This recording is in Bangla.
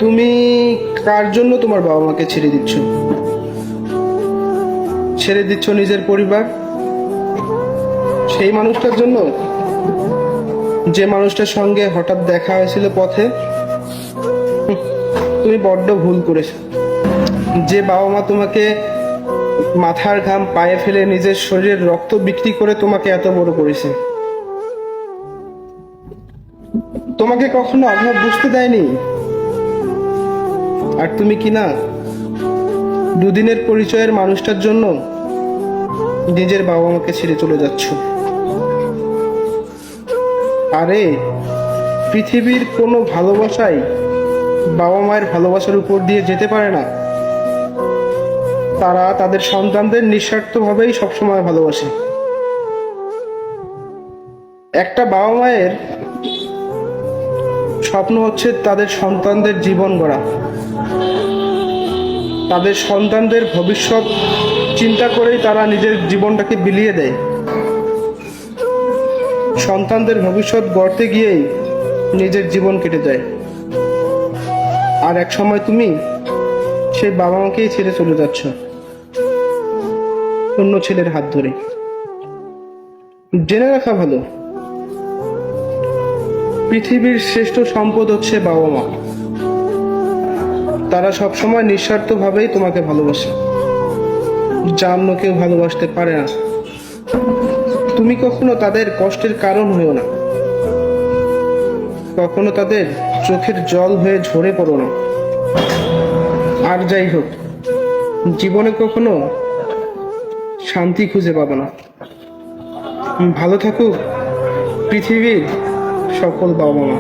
তুমি কার জন্য তোমার বাবা মাকে ছেড়ে দিচ্ছ? ছেড়ে দিচ্ছ নিজের পরিবার, সেই মানুষটার জন্য যে মানুষটার সঙ্গে হঠাৎ দেখা হয়েছিল পথে। তুমি বড্ড ভুল করেছো। যে বাবা মা তোমাকে মাথার ঘাম পায়ে ফেলে নিজের শরীরের রক্ত বিক্রি করে তোমাকে এত বড় করেছে, তোমাকে কখনো অভাব বুঝতে দেয়নি। আর তুমি কি না দুদিনের পরিচয়ের মানুষটার জন্য নিজের বাবা মাকে ছেড়ে চলে যাচ্ছ। আরে পৃথিবীর কোনো ভালোবাসাই বাবা মায়ের ভালোবাসার উপর দিয়ে যেতে পারে না। তারা তাদের সন্তানদের নিঃস্বার্থভাবেই সবসময় ভালোবাসে। একটা বাবা মায়ের স্বপ্ন হচ্ছে তাদের সন্তানদের জীবন গড়া, তাদের সন্তানদের ভবিষ্যৎ চিন্তা করেই তারা নিজের জীবনটাকে বিলিয়ে দেয়। সন্তানদের ভবিষ্যৎ গড়তে গিয়েই নিজের জীবন কেটে যায়। আর এক সময় তুমি সেই বাবা মাকেই ছেড়ে চলে যাচ্ছ অন্য ছেলের হাত ধরে। জেনে রাখা ভালো, পৃথিবীর শ্রেষ্ঠ সম্পদ হচ্ছে বাবা মা। তারা সবসময় নিঃস্বার্থভাবেই তোমাকে ভালোবাসে, যা অন্য কেউ ভালোবাসতে পারে না। তুমি কখনো তাদের কষ্টের কারণ হয়েও না, কখনো তাদের চোখের জল হয়ে ঝরে পড়ো না। আর যাই হোক, জীবনে কখনো শান্তি খুঁজে পাবে না। ভালো থাকুক পৃথিবীর সকল বাবা মা।